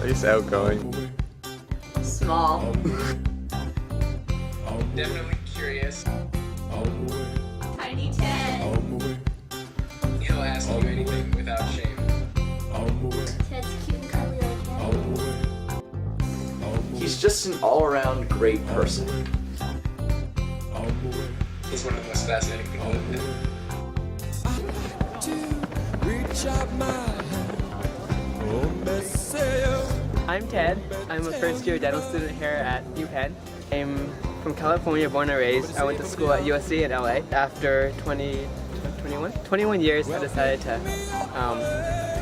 Nice outgoing. Small. Definitely curious. Tiny Ted. He'll ask you anything without shame. Ted's cute and cuddly like him. He's just an all-around great person. He's one of the most fascinating people I've met. I'm Ted. I'm a first-year dental student here at UPenn. I'm from California, born and raised. I went to school at USC in LA. After 21 years, I decided to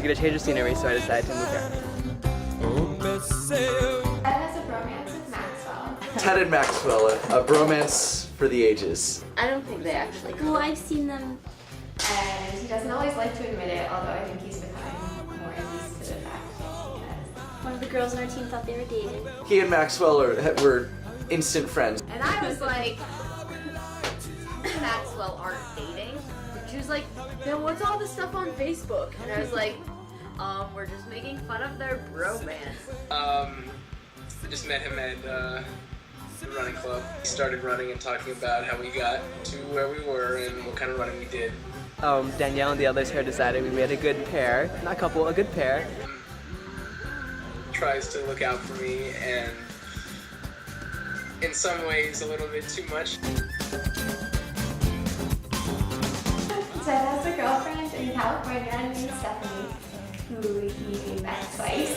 get a change of scenery, so I decided to move here. Ted has a bromance with Maxwell. Ted and Maxwell, a bromance for the ages. I don't think they actually Well, I've seen them. And he doesn't always like to admit it, although I think he's becoming more used to the fact that. One of the girls on our team thought they were dating. He and Maxwell were instant friends. And I was like, Maxwell aren't dating. She was like, then what's all this stuff on Facebook? And I was like, we're just making fun of their bromance. I just met him at the running club. He started running and talking about how we got to where we were and what kind of running we did. Danielle and the others here decided we made a good pair. Not couple, a good pair. Tries to look out for me and in some ways a little bit too much. Ted has a girlfriend in California named Stephanie, who he met twice.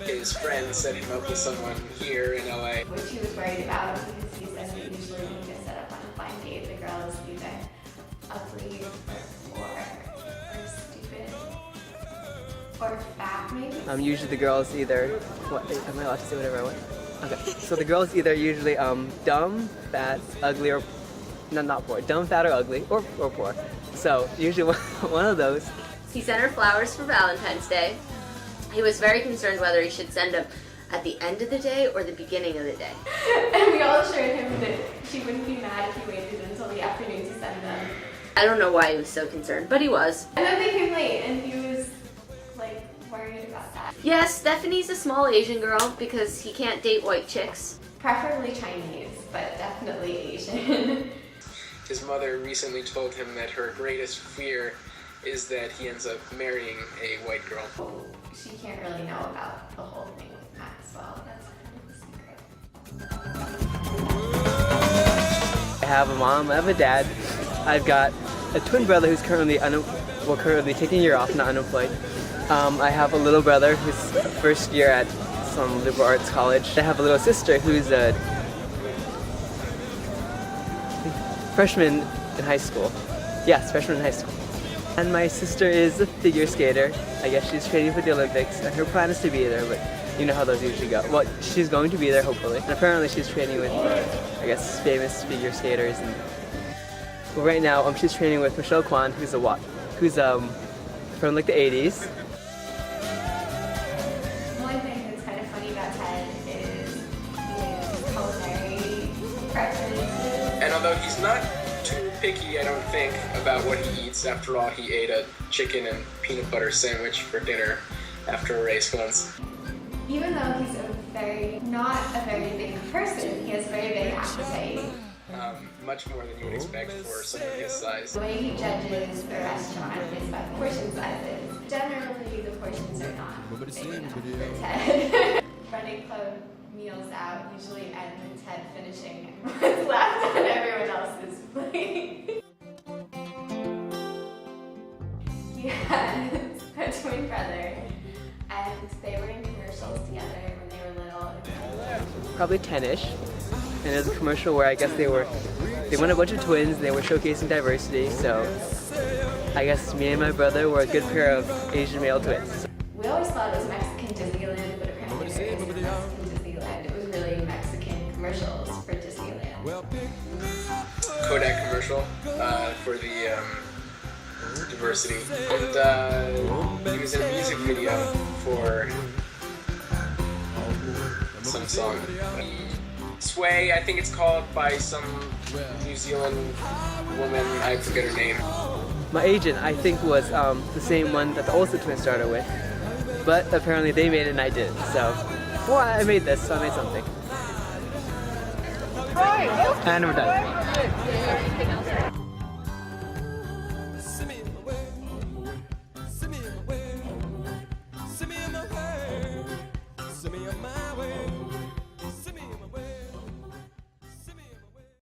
His friend set him up with someone here in LA. Which he was worried about because he says that usually when you get set up on a blind date, the girl is either ugly or stupid or fat maybe. Usually the girls either, what, am I allowed to say whatever I want? Okay, so the girls either usually dumb, fat, ugly, or, no, not poor, dumb, fat, or ugly, or poor. So usually one of those. He sent her flowers for Valentine's Day. He was very concerned whether he should send them at the end of the day or the beginning of the day. And we all assured him that she wouldn't be mad if he waited until the afternoon to send them. I don't know why he was so concerned, but he was. And then they came late and he was like worried about that. Yes, Stephanie's a small Asian girl because he can't date white chicks. Preferably Chinese, but definitely Asian. His mother recently told him that her greatest fear is that he ends up marrying a white girl. She can't really know about the whole thing with Maxwell. That's kind of a secret. I have a mom, I have a dad. I've got a twin brother who's currently taking a year off, not unemployed. I have a little brother who's first year at some liberal arts college. I have a little sister who's a freshman in high school. Yes, freshman in high school. And my sister is a figure skater. I guess she's training for the Olympics, and her plan is to be there, but you know how those usually go. Well, she's going to be there, hopefully. And apparently she's training with, I guess, famous figure skaters. And well, right now, she's training with Michelle Kwan, who's from like the 80s. One thing that's kind of funny about Ted is his culinary preferences. And although he's not too picky, I don't think, about what he eats. After all, he ate a chicken and peanut butter sandwich for dinner after a race once. Even though he's not a very big person, he has a very big appetite. Much more than you would expect for someone his size. The way he judges the restaurant is by portion sizes. Generally, the portions are not big enough for Ted. Running club meals out usually end with Ted finishing what's left on everyone else's plate. He has a twin brother, and they were in commercials together when they were little. Probably 10-ish. And there's a commercial where I guess they were a bunch of twins, they were showcasing diversity, so I guess me and my brother were a good pair of Asian male twins. We always thought it was Mexican Disneyland, but apparently there isn't Mexican Disneyland. It was really Mexican commercials for Disneyland. Kodak commercial for the diversity. And he was in a music video for some song. Sway, I think it's called, by some New Zealand woman, I forget her name. My agent, I think, was the same one that the Olsen twins started with. but apparently they made it and I didn't. So, well, I made this, so I made something. And we're done. Send me away. Send me in my way. Send me on my